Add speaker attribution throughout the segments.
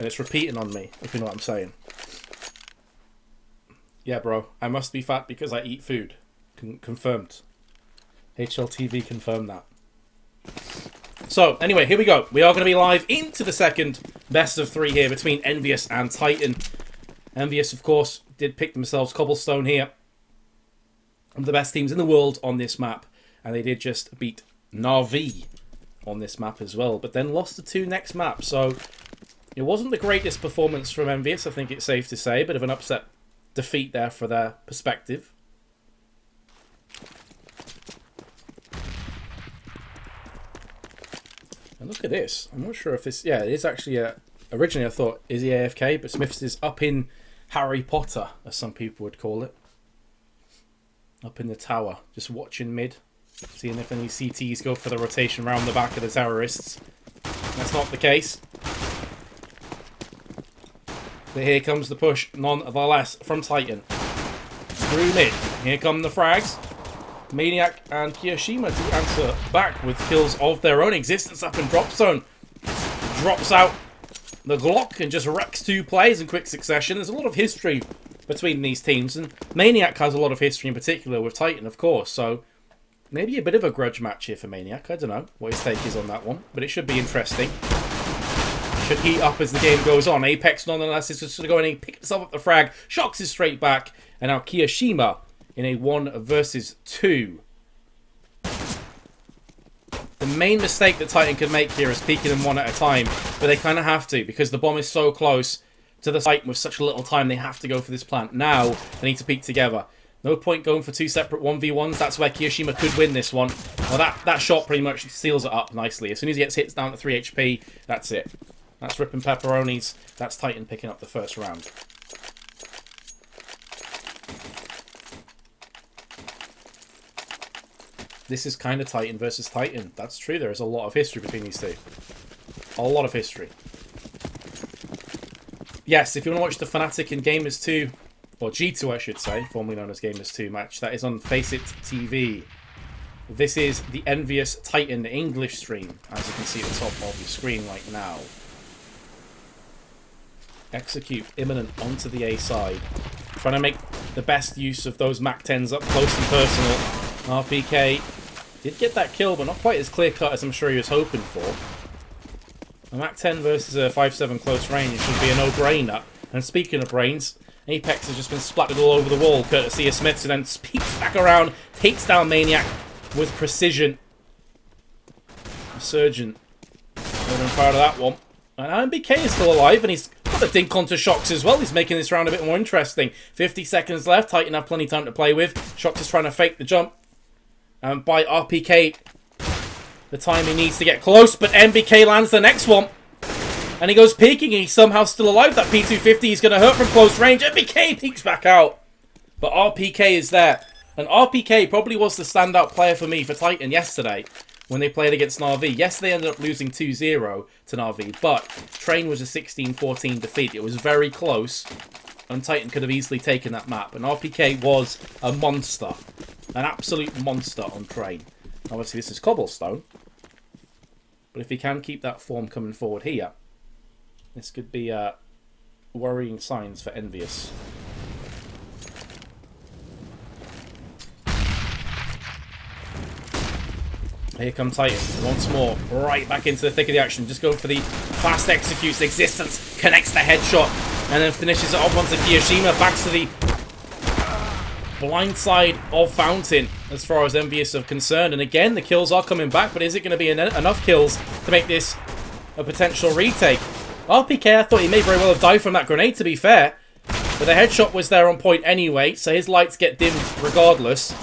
Speaker 1: And it's repeating on me, if you know what I'm saying. Yeah, bro. I must be fat because I eat food. Confirmed. HLTV confirmed that. So, anyway, here we go. We are going to be live into the second best of 3 here between EnVyUS and Titan. EnVyUS, of course, did pick themselves Cobblestone here. One of the best teams in the world on this map. And they did just beat Na'Vi on this map as well. But then lost the 2 next maps. So, it wasn't the greatest performance from EnVyUS, I think it's safe to say. Bit of an upset defeat there for their perspective. And look at this. I'm not sure if this... Yeah, it is actually a... Originally I thought, is he AFK? But SmithZz is up in Harry Potter, as some people would call it. Up in the tower. Just watching mid. Seeing if any CTs go for the rotation around the back of the terrorists. That's not the case. But here comes the push, nonetheless, from Titan. Through mid. Here come the frags. Maniac and kioShiMa to answer back with kills of their own. Existence up in drop zone. Drops out the Glock and just wrecks 2 players in quick succession. There's a lot of history between these teams. And Maniac has a lot of history in particular with Titan, of course. So maybe a bit of a grudge match here for Maniac. I don't know what his take is on that one. But it should be interesting. Should heat up as the game goes on. Apex, nonetheless, is just going to go in and pick himself up the frag. shox is straight back. And now kioShiMa in a 1 versus 2. The main mistake that Titan could make here is peeking them 1 at a time. But they kind of have to, because the bomb is so close to the site with such little time. They have to go for this plant. Now, they need to peek together. No point going for 2 separate 1v1s. That's where kioShiMa could win this one. Well, that shot pretty much seals it up nicely. As soon as he gets hits down to 3 HP, that's it. That's ripping pepperonis. That's Titan picking up the first round. This is kind of Titan versus Titan. That's true. There is a lot of history between these two. A lot of history. Yes, if you want to watch the Fnatic and Gamers 2, or G2 I should say, formerly known as Gamers 2 match, that is on Faceit TV. This is the EnVyUS Titan English stream, as you can see at the top of your screen right now. Execute imminent onto the A side. Trying to make the best use of those MAC-10s up close and personal. RpK did get that kill, but not quite as clear-cut as I'm sure he was hoping for. A MAC-10 versus a 5.7 close range should be a no-brainer. And speaking of brains, Apex has just been splattered all over the wall, courtesy of SmithZz, and then peeks back around, takes down Maniac with precision. Resurgent. Very proud of that one. And NBK is still alive, and he's got the dink onto shox as well. He's making this round a bit more interesting. 50 seconds left. Titan have plenty of time to play with. shox is trying to fake the jump. And by RpK, the time he needs to get close. But NBK lands the next one. And he goes peeking, and he's somehow still alive. That P250 is going to hurt from close range. NBK peeks back out. But RpK is there. And RpK probably was the standout player for me for Titan yesterday, when they played against Na'Vi. Yes, they ended up losing 2-0 to Na'Vi, but Train was a 16-14 defeat. It was very close, and Titan could have easily taken that map. And RpK was a monster. An absolute monster on Train. Obviously, this is Cobblestone. But if he can keep that form coming forward here, this could be worrying signs for EnVyUS. Here come Titan once more, right back into the thick of the action. Just going for the fast executes. Existence connects the headshot and then finishes it off onto kioShiMa. Back to the blind side of Fountain as far as EnVyUS are concerned. And again, the kills are coming back, but is it going to be enough kills to make this a potential retake? RpK, I thought he may very well have died from that grenade, to be fair. But the headshot was there on point anyway, so his lights get dimmed regardless.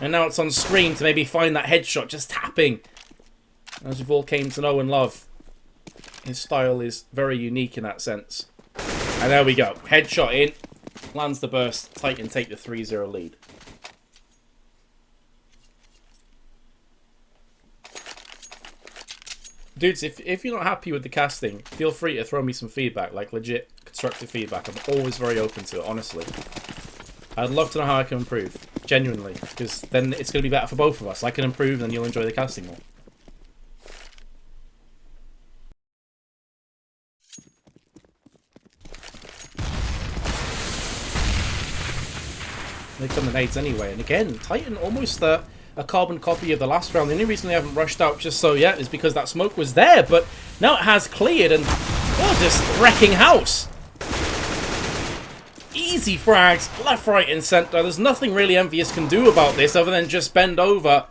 Speaker 1: And now it's on screen to maybe find that headshot, just tapping. As we've all came to know and love. His style is very unique in that sense. And there we go. Headshot in. Lands the burst. Titan take the 3-0 lead. Dudes, if you're not happy with the casting, feel free to throw me some feedback. Like, legit, constructive feedback. I'm always very open to it, honestly. I'd love to know how I can improve. Genuinely. Because then it's going to be better for both of us. I can improve, and you'll enjoy the casting more. They come the nades anyway. And again, Titan almost a carbon copy of the last round. The only reason they haven't rushed out just so yet is because that smoke was there. But now it has cleared and they're just wrecking house. Easy frags, left, right, and centre. There's nothing really EnVyUS can do about this other than just bend over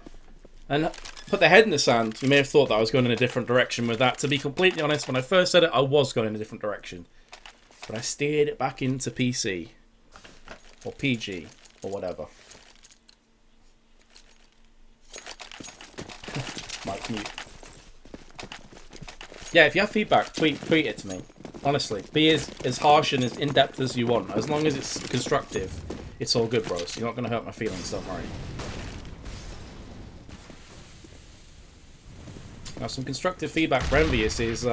Speaker 1: and put their head in the sand. You may have thought that I was going in a different direction with that. To be completely honest, when I first said it, I was going in a different direction. But I steered it back into PC. Or PG. Or whatever. Mic mute. Yeah, if you have feedback, tweet it to me. Honestly, be as harsh and as in-depth as you want. As long as it's constructive, it's all good, bros. You're not going to hurt my feelings, don't worry. Now, some constructive feedback for EnVyUS is,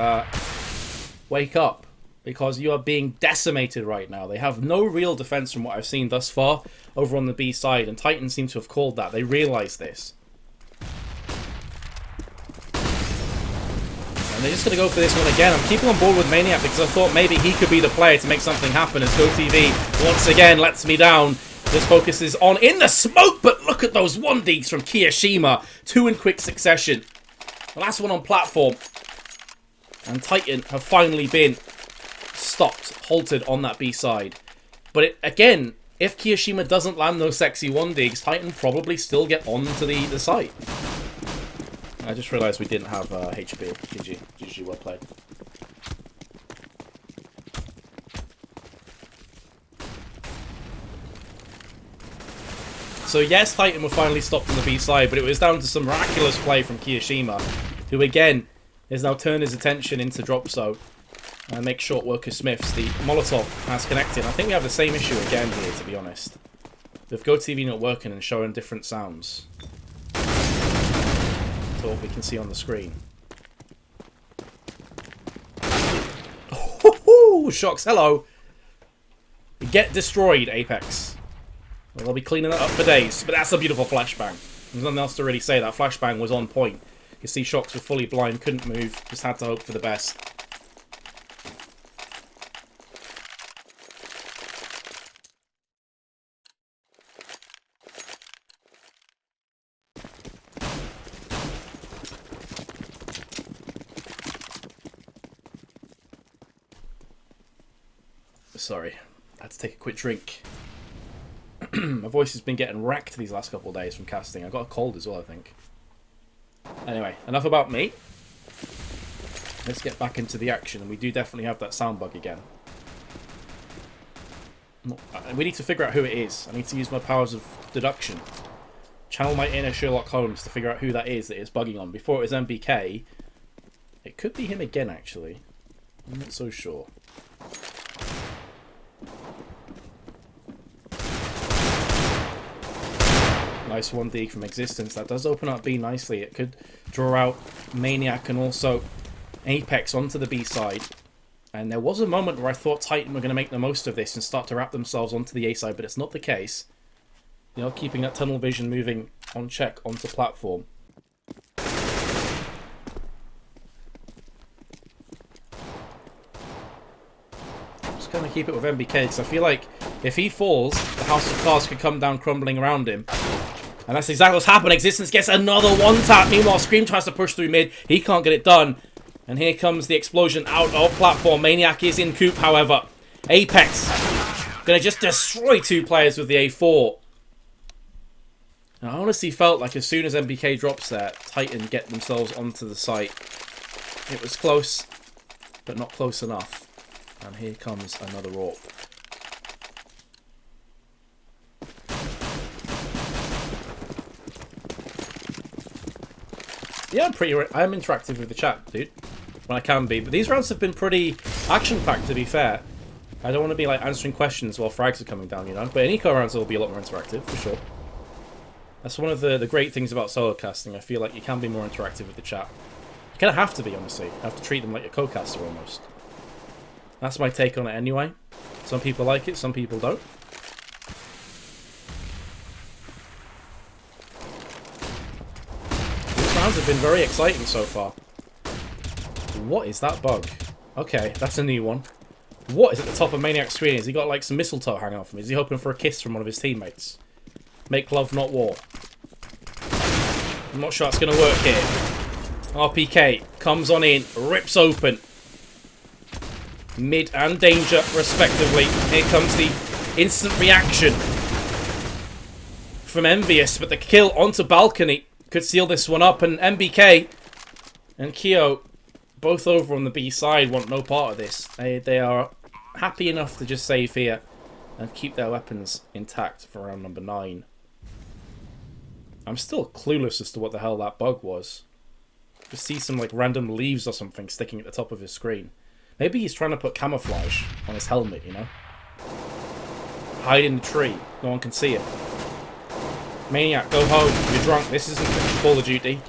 Speaker 1: wake up. Because you are being decimated right now. They have no real defense from what I've seen thus far over on the B side. And Titan seem to have called that. They realize this. And they're just going to go for this one again. I'm keeping on board with Maniac because I thought maybe he could be the player to make something happen as GoTV once again lets me down. This focuses on in the smoke, but look at those 1Ds from kioShiMa. 2 in quick succession. The last one on platform. And Titan have finally been stopped, halted on that B side. But again, if kioShiMa doesn't land those sexy 1Ds, Titan probably still get onto the site. I just realised we didn't have HP. GG, well played. So yes, Titan were finally stopped on the B side, but it was down to some miraculous play from kioShiMa, who again has now turned his attention into drop zone. And make short work of Smiths. The Molotov has connected. I think we have the same issue again here, to be honest. With GoTV not working and showing different sounds. To what we can see on the screen. Oh, shox, hello. Get destroyed, Apex. Well, they'll be cleaning that up for days. But that's a beautiful flashbang. There's nothing else to really say. That flashbang was on point. You can see shox were fully blind, couldn't move. Just had to hope for the best. Sorry, I had to take a quick drink. My voice has been getting wrecked these last couple of days from casting. I got a cold as well, I think. Anyway, enough about me. Let's get back into the action, and we do definitely have that sound bug again. We need to figure out who it is. I need to use my powers of deduction. Channel my inner Sherlock Holmes to figure out who that is bugging on. Before it was NBK. It could be him again, actually. I'm not so sure. Nice 1D from Existence. That does open up B nicely. It could draw out Maniac and also Apex onto the B side. And there was a moment where I thought Titan were going to make the most of this and start to wrap themselves onto the A side, but it's not the case. You know, keeping that tunnel vision moving on check onto platform. Just going to keep it with NBK because I feel like if he falls, the house of cards could come down crumbling around him. And that's exactly what's happened. Existence gets another one tap. Meanwhile, Scream tries to push through mid. He can't get it done. And here comes the explosion out of platform. Maniac is in coop, however. Apex gonna just destroy 2 players with the A4. And I honestly felt like as soon as NBK drops there, Titan get themselves onto the site. It was close, but not close enough. And here comes another AWP. Yeah, I'm interactive with the chat, dude. When I can be. But these rounds have been pretty action-packed, to be fair. I don't want to be, like, answering questions while frags are coming down, you know? But in eco rounds, will be a lot more interactive, for sure. That's one of the great things about solo casting. I feel like you can be more interactive with the chat. You kind of have to be, honestly. You have to treat them like a co-caster, almost. That's my take on it anyway. Some people like it, some people don't. Have been very exciting so far. What is that bug? Okay, that's a new one. What is at the top of Maniac's screen? Has he got like some mistletoe hanging off him? Is he hoping for a kiss from one of his teammates? Make love, not war. I'm not sure that's going to work here. RPK comes on in, rips open. Mid and danger, respectively. Here comes the instant reaction from EnVyUS, but the kill onto balcony could seal this one up, and NBK and Keo, both over on the B side, want no part of this. They are happy enough to just save here and keep their weapons intact for round number 9. I'm still clueless as to what the hell that bug was. Just see some like random leaves or something sticking at the top of his screen. Maybe he's trying to put camouflage on his helmet, you know? Hide in the tree. No one can see him. Maniac, go home. You're drunk. This isn't Call of Duty.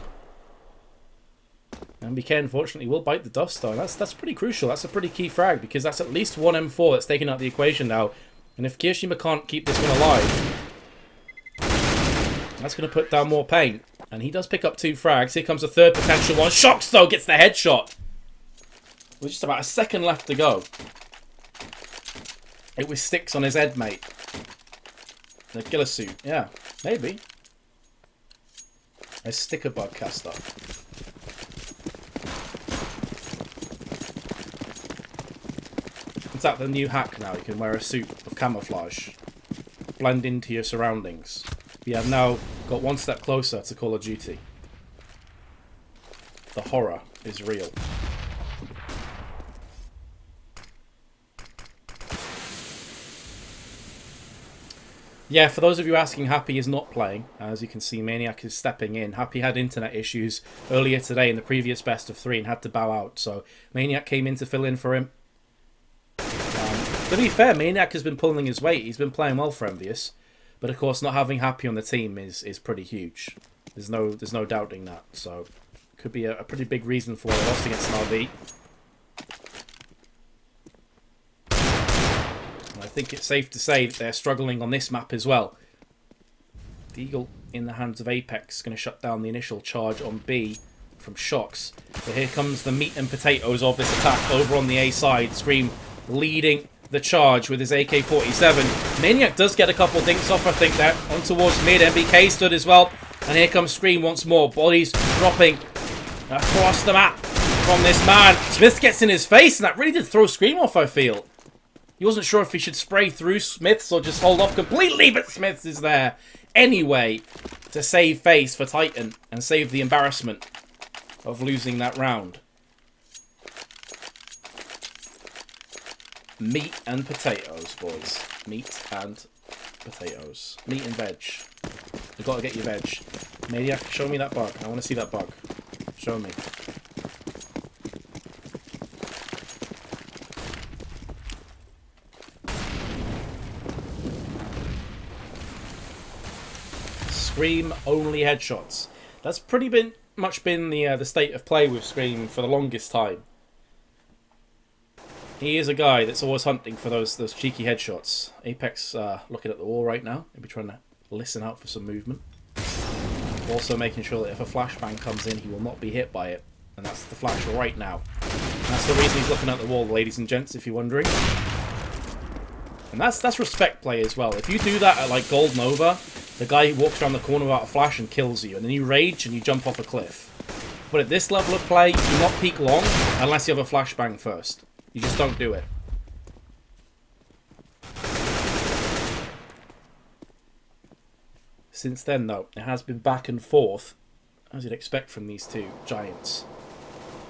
Speaker 1: NBK, unfortunately, will bite the dust, though. That's pretty crucial. That's a pretty key frag, because that's at least one M4 that's taken out of the equation now. And if kioShiMa can't keep this one alive, that's going to put down more pain. And he does pick up 2 frags. Here comes a third potential one. shox, though, gets the headshot. With just about a second left to go. It was sticks on his head, mate. The killer suit. Yeah, maybe. A sticker bug caster. Is that the new hack now? You can wear a suit of camouflage. Blend into your surroundings. We have now got one step closer to Call of Duty. The horror is real. Yeah, for those of you asking, Happy is not playing. As you can see, Maniac is stepping in. Happy had internet issues earlier today in the previous best of 3 and had to bow out. So Maniac came in to fill in for him. To be fair, Maniac has been pulling his weight. He's been playing well for EnVyUS. But of course, not having Happy on the team is pretty huge. There's no doubting that. So could be a pretty big reason for why they lost against an RV. I think it's safe to say that they're struggling on this map as well. The Eagle in the hands of Apex is going to shut down the initial charge on B from shox. But here comes the meat and potatoes of this attack over on the A side. Scream leading the charge with his AK-47. Maniac does get a couple dinks off, I think, there. On towards mid. NBK stood as well. And here comes Scream once more. Bodies dropping across the map from this man. SmithZz gets in his face, and that really did throw Scream off, I feel. He wasn't sure if he should spray through SmithZz or just hold off completely, but SmithZz is there anyway to save face for Titan and save the embarrassment of losing that round. Meat and potatoes, boys. Meat and potatoes. Meat and veg. You've got to get your veg. Maniac, show me that bug. I want to see that bug. Show me. Scream only headshots. That's pretty much been the state of play with Scream for the longest time. He is a guy that's always hunting for those cheeky headshots. Apex looking at the wall right now. Maybe trying to listen out for some movement. Also making sure that if a flashbang comes in, he will not be hit by it. And that's the flash right now. And that's the reason he's looking at the wall, ladies and gents, if you're wondering. And that's respect play as well. If you do that at like Gold Nova, the guy walks around the corner without a flash and kills you, and then you rage and you jump off a cliff. But at this level of play, you do not peek long unless you have a flashbang first. You just don't do it. Since then, though, it has been back and forth, as you'd expect from these two giants.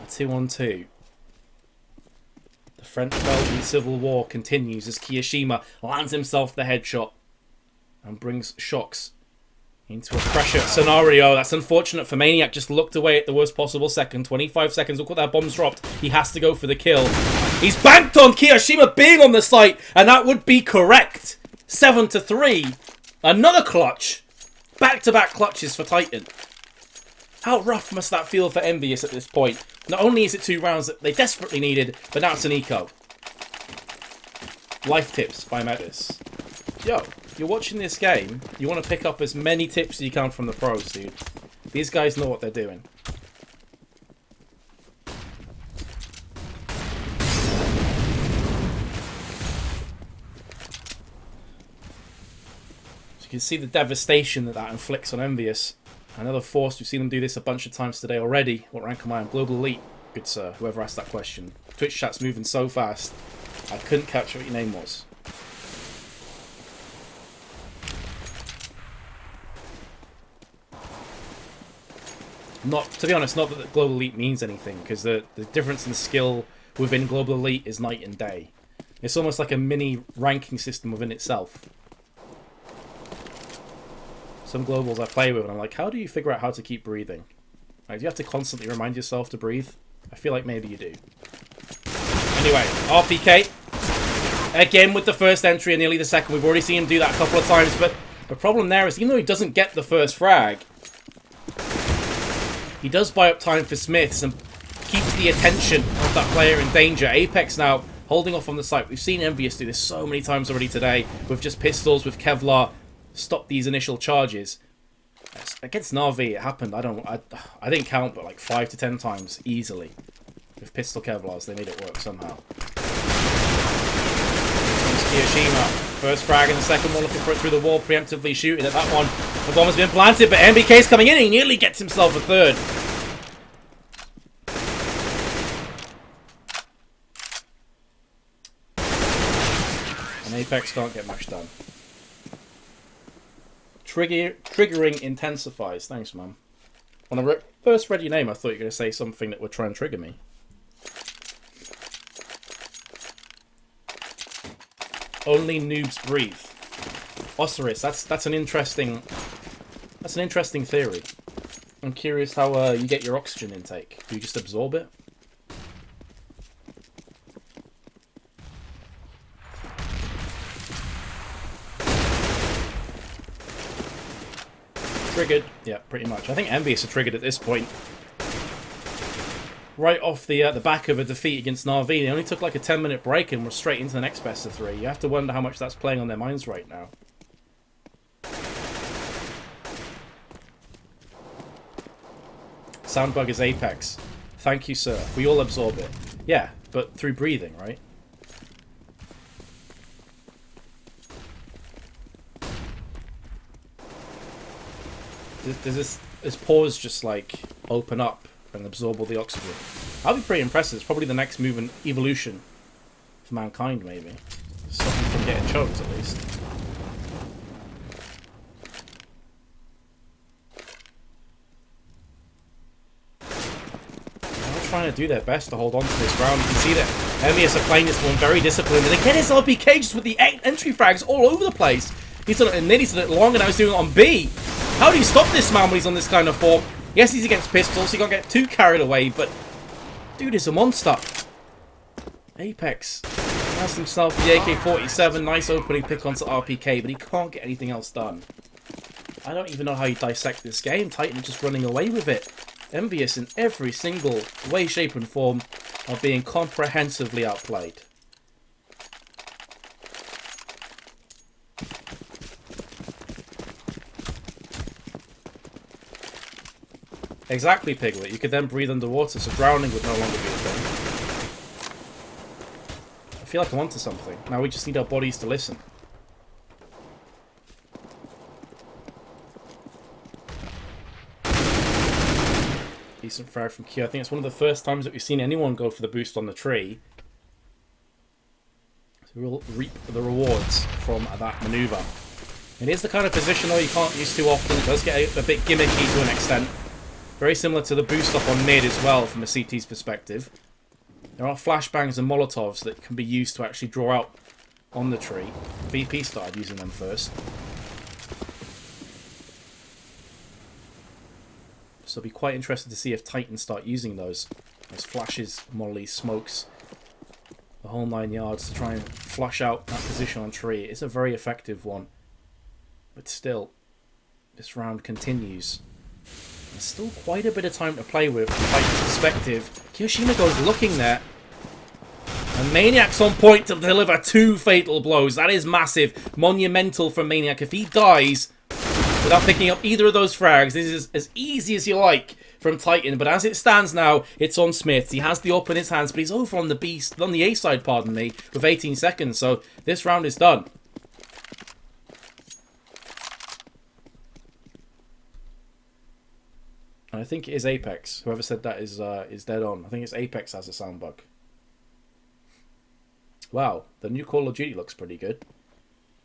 Speaker 1: A 2-on-2. The French-Belgian Civil War continues as kioShiMa lands himself the headshot and brings shox into a pressure scenario. That's unfortunate for Maniac. Just looked away at the worst possible second. 25 seconds. Look what that bomb's dropped. He has to go for the kill. He's banked on kioShiMa being on the site, and that would be correct. 7-3. Another clutch. Back-to-back clutches for Titan. How rough must that feel for EnVyUS at this point? Not only is it 2 rounds that they desperately needed, but now it's an eco. Life tips by Madis. Yo, if you're watching this game, you want to pick up as many tips as you can from the pros, dude. These guys know what they're doing. You can see the devastation that that inflicts on Envious. Another Force, we've seen them do this a bunch of times today already. What rank am I on? Global Elite. Good sir, whoever asked that question. Twitch chat's moving so fast, I couldn't catch what your name was. To be honest, not that the Global Elite means anything, because the difference in skill within Global Elite is night and day. It's almost like a mini ranking system within itself. Some globals I play with, and I'm like, how do you figure out how to keep breathing? Like, do you have to constantly remind yourself to breathe? I feel like maybe you do. Anyway, RPK. Again with the first entry and nearly the second. We've already seen him do that a couple of times, but the problem there is, even though he doesn't get the first frag, he does buy up time for SmithZz and keeps the attention of that player in danger. Apex now holding off on the site. We've seen Envious do this so many times already today with just pistols, with Kevlar. Stop these initial charges. Against Na'Vi, it happened. I didn't count, but like 5 to 10 times easily. With pistol Kevlars, they made it work somehow. kioShiMa, first frag in the second one, looking for it through the wall, preemptively shooting at that one. The bomb has been planted, but NBK's coming in and he nearly gets himself a third. And Apex can't get much done. Triggering intensifies. Thanks, man. When I first read your name, I thought you were going to say something that would try and trigger me. Only noobs breathe. Osiris, that's an interesting theory. I'm curious how you get your oxygen intake. Do you just absorb it? Triggered. Yeah, pretty much. I think Envious are triggered at this point. Right off the back of a defeat against Na'Vi. They only took like a 10-minute break and were straight into the next best of 3. You have to wonder how much that's playing on their minds right now. Soundbug is Apex. Thank you, sir. We all absorb it. Yeah, but through breathing, right? Does this pause just like open up and absorb all the oxygen? That'll be pretty impressive. It's probably the next move in evolution for mankind, maybe. Stop them from getting choked, at least. They're trying to do their best to hold on to this round. You can see that Envious are playing this one very disciplined, and again, his RPK just with the 8 entry frags all over the place. He's done it in mid, he's done it long, and now he's doing it on B. How do you stop this man when he's on this kind of form? Yes, he's against pistols, so you can't get too carried away, but dude is a monster. Apex has himself the AK-47, nice opening pick onto RPK, but he can't get anything else done. I don't even know how you dissect this game. Titan just running away with it. Envious in every single way, shape, and form are being comprehensively outplayed. Exactly, Piglet. You could then breathe underwater, so drowning would no longer be a thing. I feel like I'm onto something. Now we just need our bodies to listen. Decent frag from Q. I think it's one of the first times that we've seen anyone go for the boost on the tree. So we'll reap the rewards from that maneuver. It is the kind of position, though, you can't use too often. It does get a bit gimmicky to an extent. Very similar to the boost up on mid as well, from a CT's perspective. There are flashbangs and molotovs that can be used to actually draw out on the tree. VP started using them first. So I'll be quite interested to see if Titans start using those. Those flashes, mollies, smokes, the whole 9 yards to try and flush out that position on tree. It's a very effective one. But still, this round continues. There's still quite a bit of time to play with from Titan's perspective. kioShiMa goes looking there. And Maniac's on point to deliver 2 fatal blows. That is massive. Monumental for Maniac. If he dies without picking up either of those frags, this is as easy as you like from Titan. But as it stands now, it's on SmithZz. He has the AWP in his hands, but he's over on the A side, pardon me, with 18 seconds. So this round is done. And I think it is Apex. Whoever said that is dead on. I think it's Apex has a sound bug. Wow, the new Call of Duty looks pretty good.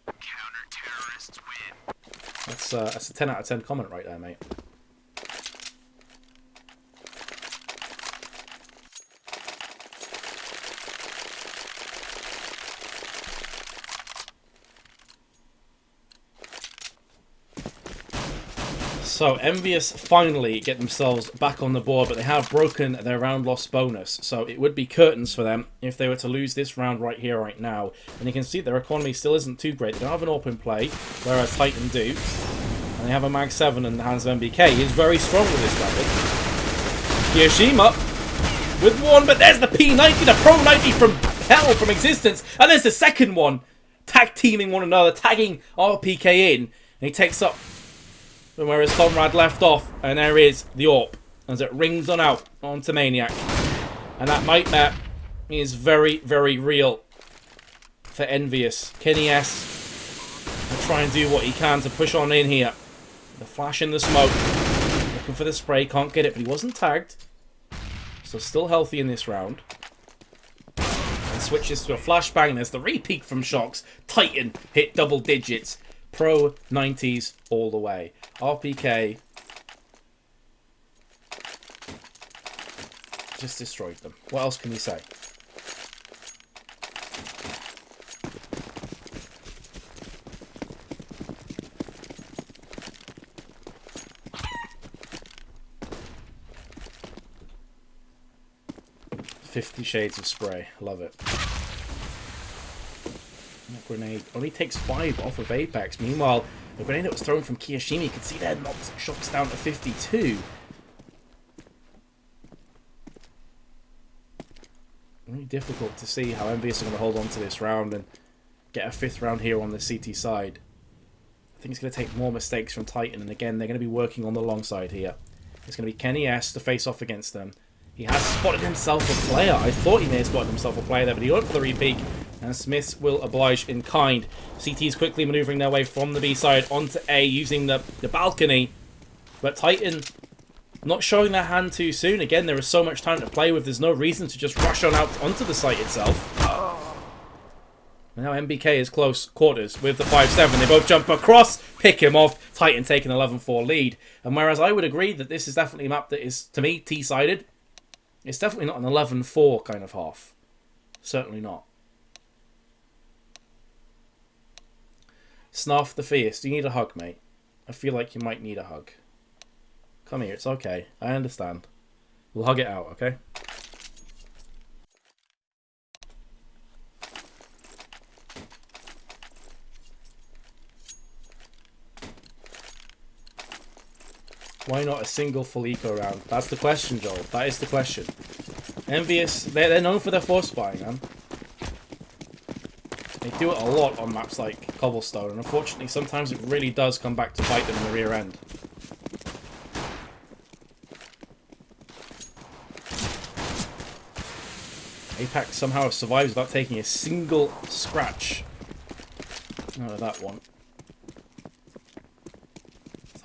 Speaker 2: Counter-terrorists win.
Speaker 1: That's a 10 out of 10 comment right there, mate. So, EnVyUS finally get themselves back on the board, but they have broken their round loss bonus. So, it would be curtains for them if they were to lose this round right here, right now. And you can see their economy still isn't too great. They don't have an open play, whereas Titan do. And they have a Mag 7 in the hands of NBK. He is very strong with this weapon. kioShiMa with one, but there's the P90, the Pro 90 from hell, from existence. And there's the second one, tag teaming one another, tagging RpK in. And he takes up from where his comrade left off, and there is the AWP as it rings on out onto Maniac. And that nightmare is very, very real for EnVyUS. Kenny S will try and do what he can to push on in here. The flash in the smoke, looking for the spray, can't get it, but he wasn't tagged. So still healthy in this round. And switches to a flashbang. There's the repeat from shox. Titan hit double digits. Pro 90s all the way. RpK just destroyed them. What else can we say? $50 Shades of Spray. Love it. That grenade only takes 5 off of Apex. Meanwhile, the grenade that was thrown from kioShiMa, you can see there, knocks shox down to 52. Really difficult to see how EnVyUS are going to hold on to this round and get a 5th round here on the CT side. I think it's going to take more mistakes from Titan, and again, they're going to be working on the long side here. It's going to be Kenny S to face off against them. He has spotted himself a player. I thought he may have spotted himself a player there, but he went for the repeat. And SmithZz will oblige in kind. CT's quickly manoeuvring their way from the B side onto A using the balcony. But Titan not showing their hand too soon. Again, there is so much time to play with. There's no reason to just rush on out onto the site itself. Now NBK is close quarters with the 5-7. They both jump across, pick him off. Titan taking 11-4 lead. And whereas I would agree that this is definitely a map that is, to me, T-sided, it's definitely not an 11-4 kind of half. Certainly not. Snarf the Fierce, do you need a hug, mate? I feel like you might need a hug. Come here, it's okay. I understand. We'll hug it out, okay? Why not a single full eco round? That's the question, Joel. That is the question. EnVyUS, they're known for their force buying, man. They do it a lot on maps like Cobblestone, and unfortunately sometimes it really does come back to bite them in the rear end. Apex somehow survives without taking a single scratch out of that one.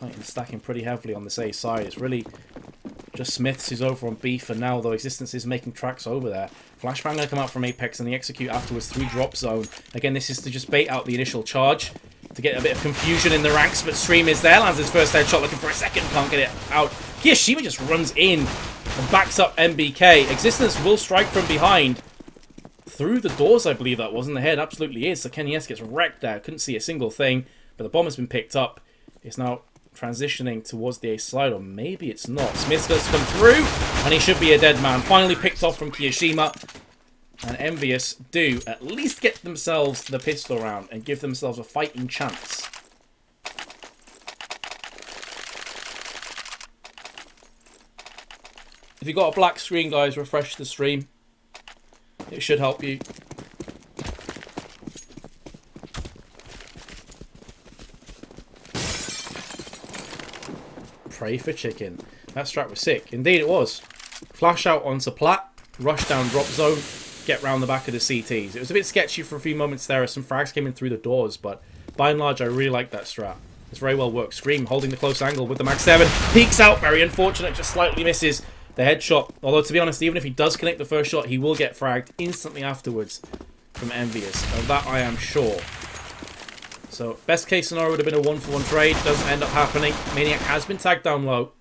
Speaker 1: Titan stacking pretty heavily on this A side. It's really just SmithZz who's over on B for now, though Existence is making tracks over there. Flashbang going to come out from Apex and the execute afterwards through drop zone. Again, this is to just bait out the initial charge to get a bit of confusion in the ranks, but Stream is there, lands his first headshot, looking for a second, can't get it out. kioShiMa just runs in and backs up NBK. Existence will strike from behind. Through the doors, I believe that was, in the head, absolutely is. So Kenny S gets wrecked there, couldn't see a single thing, but the bomb has been picked up. It's now transitioning towards the A slide, or maybe it's not. SmithZz does come through, and he should be a dead man. Finally picked off from kioShiMa. And EnVyUS do at least get themselves the pistol round and give themselves a fighting chance. If you've got a black screen, guys, refresh the stream. It should help you. Pray for chicken. That strat was sick. Indeed it was. Flash out onto plat, rush down drop zone, get round the back of the CTs. It was a bit sketchy for a few moments there as some frags came in through the doors, but by and large I really like that strat. It's very well worked. Scream holding the close angle with the Mag 7. Peeks out. Very unfortunate. Just slightly misses the headshot. Although, to be honest, even if he does connect the first shot, he will get fragged instantly afterwards from EnVyUS. Of that I am sure. So, best case scenario would have been a 1-for-1 trade. Doesn't end up happening. Maniac has been tagged down low.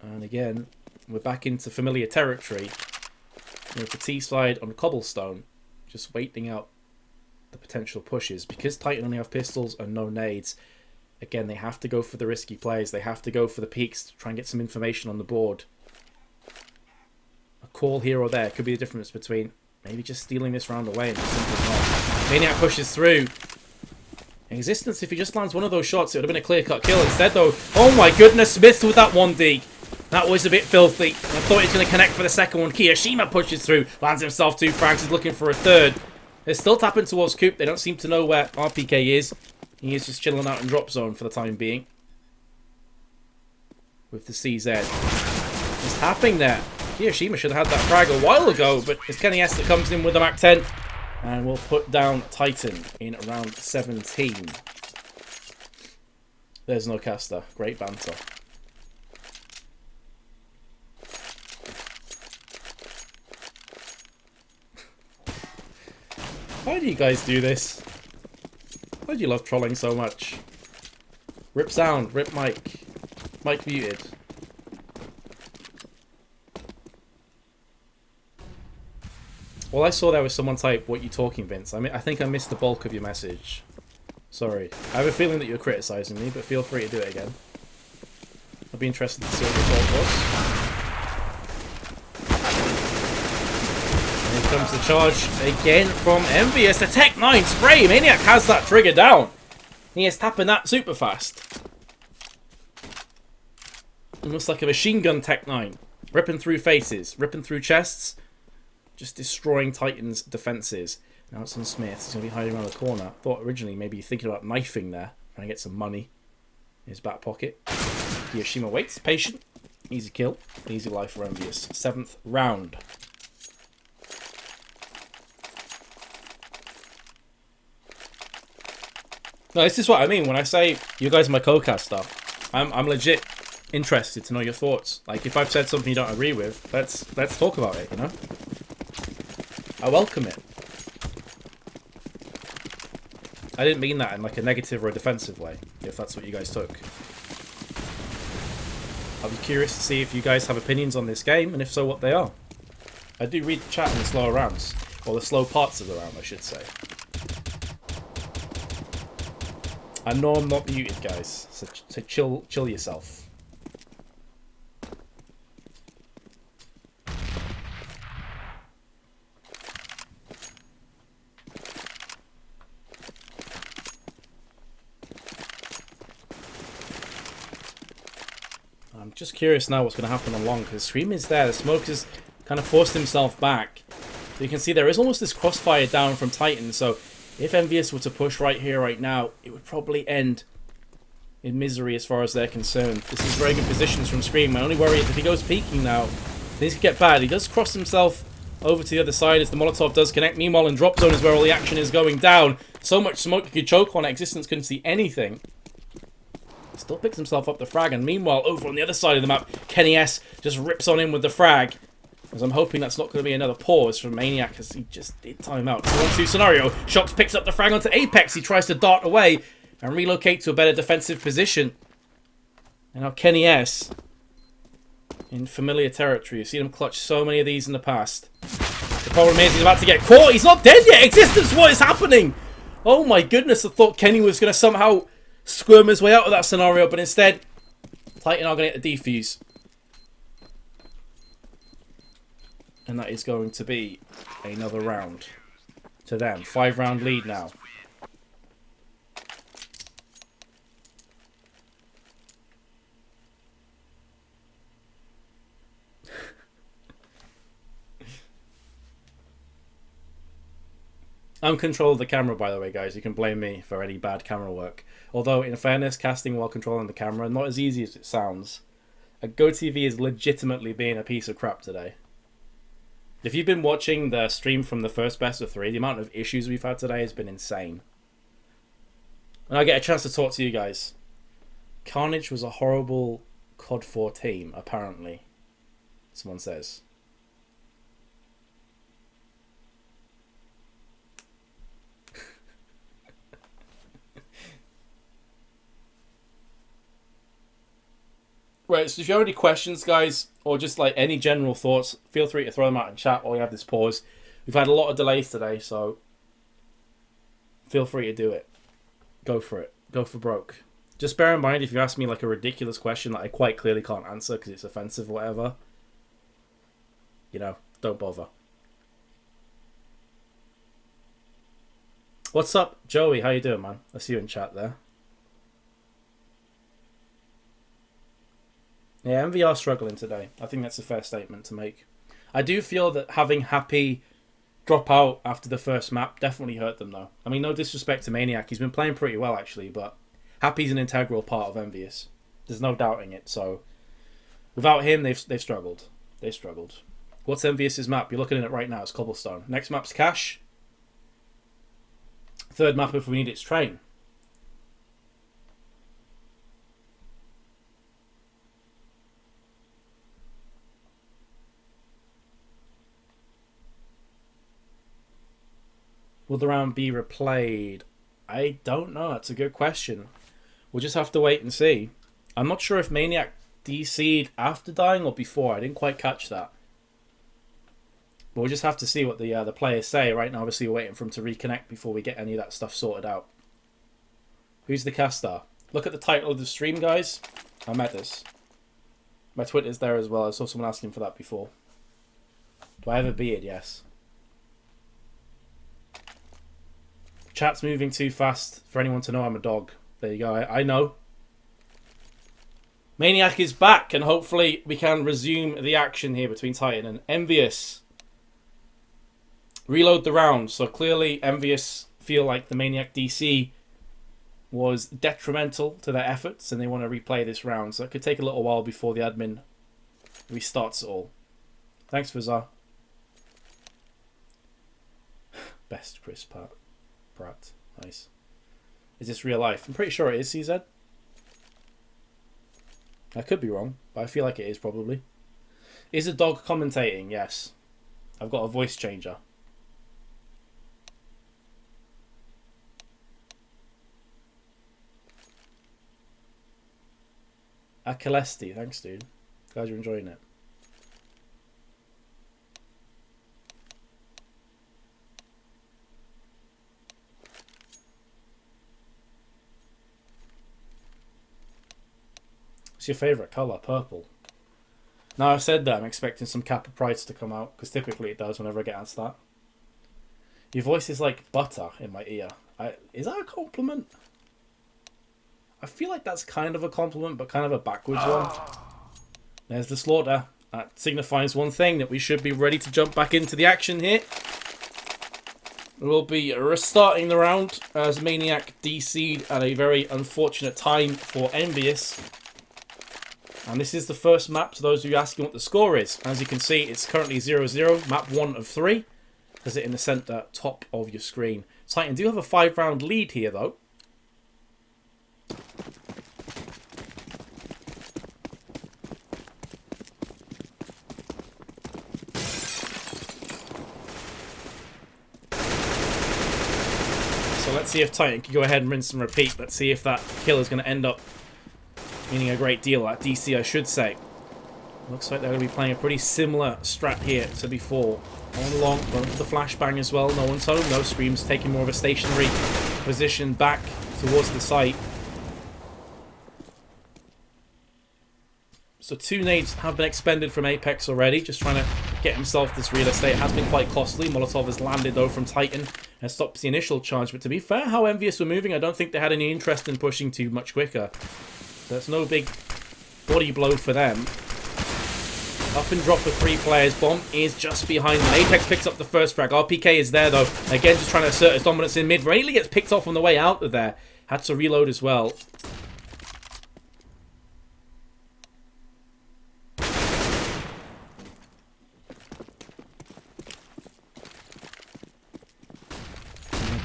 Speaker 1: And again, we're back into familiar territory. With the T side on Cobblestone, just waiting out the potential pushes. Because Titan only have pistols and no nades, again, they have to go for the risky plays. They have to go for the peaks to try and get some information on the board. A call here or there could be the difference between maybe just stealing this round away and just simply not. Maniac pushes through. In existence, if he just lands one of those shots, it would have been a clear-cut kill. Instead, though, oh my goodness, Smith with that 1D. That was a bit filthy. I thought he was going to connect for the second one. kioShiMa pushes through, lands himself 2 frags, he's looking for a third. They're still tapping towards Coop. They don't seem to know where RpK is. He is just chilling out in drop zone for the time being. With the CZ. Just tapping there. kioShiMa should have had that frag a while ago, but it's KennyS that comes in with the Mac 10. And we'll put down Titan in round 17. There's no caster. Great banter. Why do you guys do this? Why do you love trolling so much? Rip sound, rip mic. Mic muted. Well, I saw there was someone type, "What you talking, Vince?" I think I missed the bulk of your message. Sorry. I have a feeling that you're criticising me, but feel free to do it again. I'd be interested to see what your thought was. Here comes the charge again from EnVyUS. The Tech 9 spray. Maniac has that trigger down. He is tapping that super fast. Almost like a machine gun Tech 9. Ripping through faces, ripping through chests. Just destroying Titan's defences. Now it's on Smith. He's going to be hiding around the corner. Thought originally maybe thinking about knifing there. Trying to get some money in his back pocket. kioShiMa waits. Patient. Easy kill. Easy life for EnVyUS. 7th round. No, this is what I mean when I say you guys are my co-caster. I'm legit interested to know your thoughts. Like, if I've said something you don't agree with, let's talk about it, you know? I welcome it. I didn't mean that in like a negative or a defensive way, if that's what you guys took. I'll be curious to see if you guys have opinions on this game, and if so, what they are. I do read the chat in the slower rounds. Or the slow parts of the round, I should say. I know I'm not muted, guys, so chill yourself. I'm just curious now what's going to happen on long, because Scream is there. The Smoke has kind of forced himself back. So you can see there is almost this crossfire down from Titan, so if EnVyUS were to push right here, right now, it would probably end in misery as far as they're concerned. This is very good positions from Scream. My only worry is if he goes peeking now, things could get bad. He does cross himself over to the other side as the Molotov does connect. Meanwhile, in drop zone is where all the action is going down. So much smoke he could choke on. Existence couldn't see anything. Still picks himself up the frag, and meanwhile, over on the other side of the map, KennyS just rips on in with the frag. As I'm hoping that's not going to be another pause from Maniac, as he just did time out. 1-2 scenario. shox picks up the frag onto Apex. He tries to dart away and relocate to a better defensive position. And now KennyS in familiar territory. You've seen him clutch so many of these in the past. The problem is he's about to get caught. He's not dead yet. Existence, what is happening? Oh my goodness, I thought Kenny was going to somehow squirm his way out of that scenario, but instead, Titan are going to get the defuse. And that is going to be another round to them. 5-round lead now. I'm controlling the camera, by the way, guys. You can blame me for any bad camera work. Although, in fairness, casting while controlling the camera, not as easy as it sounds. GoTV is legitimately being a piece of crap today. If you've been watching the stream from the first best of 3, the amount of issues we've had today has been insane. And I get a chance to talk to you guys. Carnage was a horrible COD 4 team, apparently. Someone says. Right, so if you have any questions, guys, or just like any general thoughts, feel free to throw them out in chat while you have this pause. We've had a lot of delays today, so feel free to do it. Go for it. Go for broke. Just bear in mind, if you ask me like a ridiculous question that I quite clearly can't answer because it's offensive or whatever, you know, don't bother. What's up, Joey? How you doing, man? I see you in chat there. Yeah, MV are struggling today. I think that's a fair statement to make. I do feel that having Happy drop out after the first map definitely hurt them, though. I mean, no disrespect to Maniac. He's been playing pretty well, actually, but Happy's an integral part of EnVyUS. There's no doubting it. So without him, they've struggled. They've struggled. What's EnVyUS's map? You're looking at it right now. It's Cobblestone. Next map's Cache. Third map, if we need, it's Train. Will the round be replayed? I don't know. That's a good question. We'll just have to wait and see. I'm not sure if Maniac DC'd after dying or before. I didn't quite catch that. But we'll just have to see what the players say. Right now, obviously, we're waiting for them to reconnect before we get any of that stuff sorted out. Who's the caster? Look at the title of the stream, guys. I met this. My Twitter's there as well. I saw someone asking for that before. Do I have a beard? Yes. Chat's moving too fast for anyone to know I'm a dog. There you go. I know. Maniac is back, and hopefully we can resume the action here between Titan and EnVyUS. Reload the round. So clearly EnVyUS feel like the Maniac DC was detrimental to their efforts, and they want to replay this round. So it could take a little while before the admin restarts it all. Thanks, Fazar. Best Chris Pratt. Nice. Is this real life? I'm pretty sure it is, CZ. I could be wrong, but I feel like it is probably. Is a dog commentating? Yes. I've got a voice changer. Akalesti, thanks dude. Glad you're enjoying it. What's your favourite colour? Purple. Now I've said that, I'm expecting some Kappa Prides to come out, because typically it does whenever I get asked that. Your voice is like butter in my ear. Is that a compliment? I feel like that's kind of a compliment, but kind of a backwards one. There's the slaughter. That signifies one thing, that we should be ready to jump back into the action here. We'll be restarting the round as Maniac DC'd at a very unfortunate time for EnVyUS. And this is the first map, to those of you asking what the score is. As you can see, it's currently 0-0, map 1 of 3. There's it in the centre top of your screen. Titan do have a 5-round lead here, though. So let's see if Titan can go ahead and rinse and repeat. Let's see if that kill is going to end up meaning a great deal. That DC, I should say. Looks like they're going to be playing a pretty similar strat here to before. On along, going for the flashbang as well. No one's home. No, Scream's taking more of a stationary position back towards the site. So 2 nades have been expended from Apex already, just trying to get himself this real estate. It has been quite costly. Molotov has landed though from Titan and stops the initial charge. But to be fair, how EnVyUS were moving, I don't think they had any interest in pushing too much quicker. So that's no big body blow for them. Up and drop for 3 players. Bomb is just behind them. Apex picks up the first frag. RpK is there though. Again, just trying to assert his dominance in mid. Rayleigh gets picked off on the way out of there. Had to reload as well.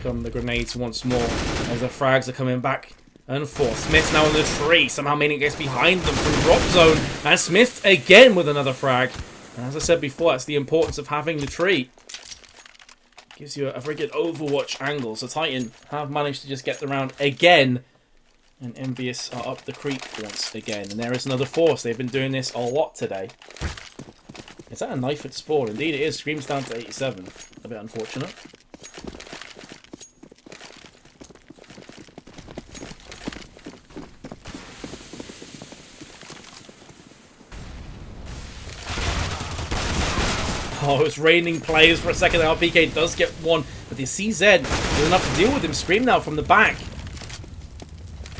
Speaker 1: come the grenades once more as the frags are coming back and forth. Smith now in the tree. Somehow Maniac gets behind them from drop zone. And Smith again with another frag. And as I said before, that's the importance of having the tree. Gives you a very good Overwatch angle. So Titan have managed to just get the round again. And Envious are up the creek once again. And there is another force. They've been doing this a lot today. Is that a knife at spawn? Indeed it is. Scream's down to 87. A bit unfortunate. Oh, it's raining players for a second. RpK does get one, but the CZ is enough to deal with him. Scream now from the back.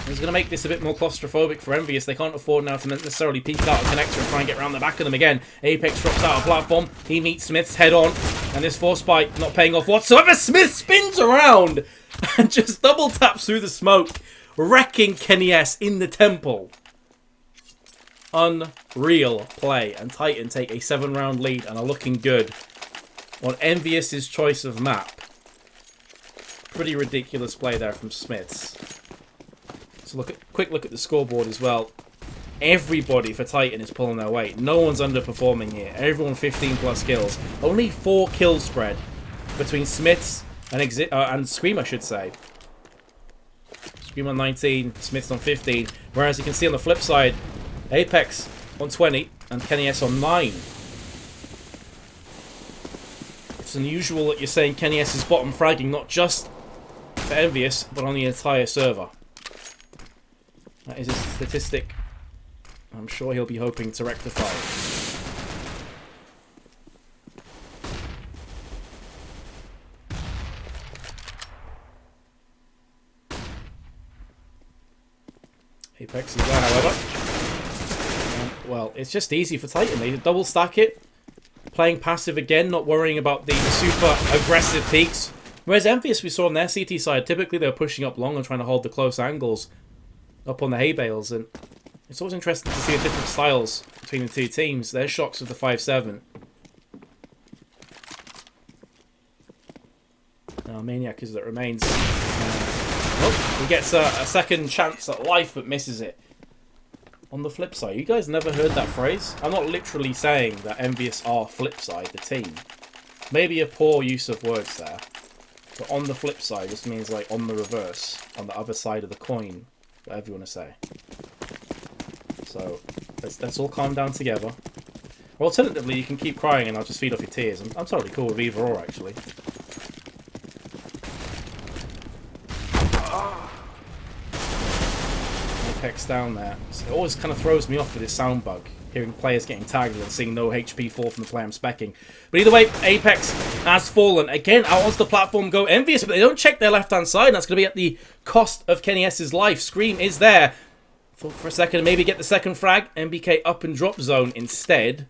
Speaker 1: He's going to make this a bit more claustrophobic for Envious. They can't afford now to necessarily peek out a connector and try and get around the back of them again. Apex drops out of platform. He meets Smith's head on, and this force spike not paying off whatsoever. Smith spins around and just double taps through the smoke, wrecking keniS in the temple. Unreal play, and Titan take a 7-round lead and are looking good on Envious's choice of map. Pretty ridiculous play there from SmithZz. So quick look at the scoreboard as well. Everybody for Titan is pulling their weight. No one's underperforming here. Everyone 15 plus kills. Only 4 kill spread between SmithZz and Scream, I should say. Scream on 19, SmithZz on 15. Whereas you can see on the flip side, Apex on 20 and keniS on 9. It's unusual that you're saying keniS is bottom fragging, not just for Envious, but on the entire server. That is a statistic I'm sure he'll be hoping to rectify. Apex is there, however. Well, it's just easy for Titan. They double stack it, playing passive again, not worrying about the super aggressive peaks. Whereas Envious, we saw on their CT side, typically they were pushing up long and trying to hold the close angles up on the hay bales. And it's always interesting to see the different styles between the two teams. Their shox with the 5-7. Now Maniac as it remains. Oh, he gets a second chance at life but misses it. On the flip side, you guys never heard that phrase? I'm not literally saying that Envious are flip side, the team. Maybe a poor use of words there. But on the flip side, this means like on the reverse, on the other side of the coin, whatever you want to say. So let's all calm down together. Or alternatively, you can keep crying and I'll just feed off your tears. I'm totally cool with either or, actually. Apex down there. So it always kind of throws me off with this sound bug, hearing players getting tagged and seeing no HP fall from the player I'm specking. But either way, Apex has fallen. Again, out onto the platform go Envious, but they don't check their left-hand side, and that's going to be at the cost of keniS's life. Scream is there. Thought for a second to maybe get the second frag. NBK up and drop zone instead.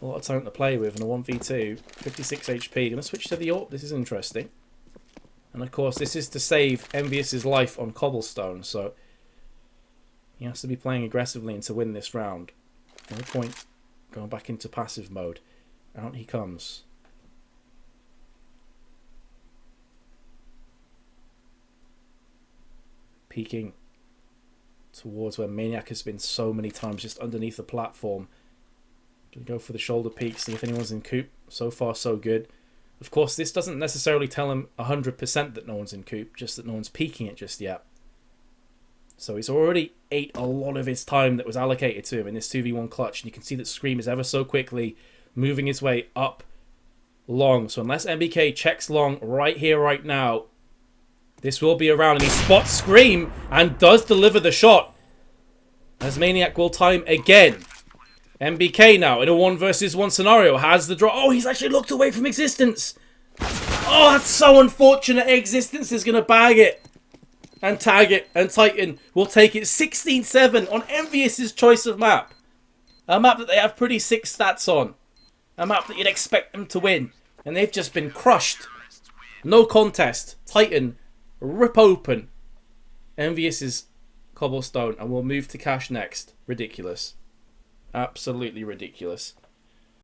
Speaker 1: A lot of time to play with in a 1v2. 56 HP. Going to switch to the AWP. This is interesting. And of course, this is to save Envious's life on Cobblestone, so he has to be playing aggressively and to win this round. No point going back into passive mode. Out he comes. Peeking towards where Maniac has been so many times, just underneath the platform. Gonna go for the shoulder peek, see if anyone's in coop. So far, so good. Of course, this doesn't necessarily tell him 100% that no one's in coop, just that no one's peeking it just yet. So he's already ate a lot of his time that was allocated to him in this 2v1 clutch. And you can see that Scream is ever so quickly moving his way up long. So unless NBK checks long right here, right now, this will be a round. And he spots Scream and does deliver the shot. As Maniac will time again. NBK now in a 1 versus 1 scenario has the draw. Oh, he's actually looked away from Existence. Oh, that's so unfortunate. Existence is going to bag it and tag it, and Titan will take it 16-7 on Envious's choice of map. A map that they have pretty sick stats on. A map that you'd expect them to win. And they've just been crushed. No contest. Titan rip open Envious's Cobblestone, and we'll move to cash next. Ridiculous. Absolutely ridiculous.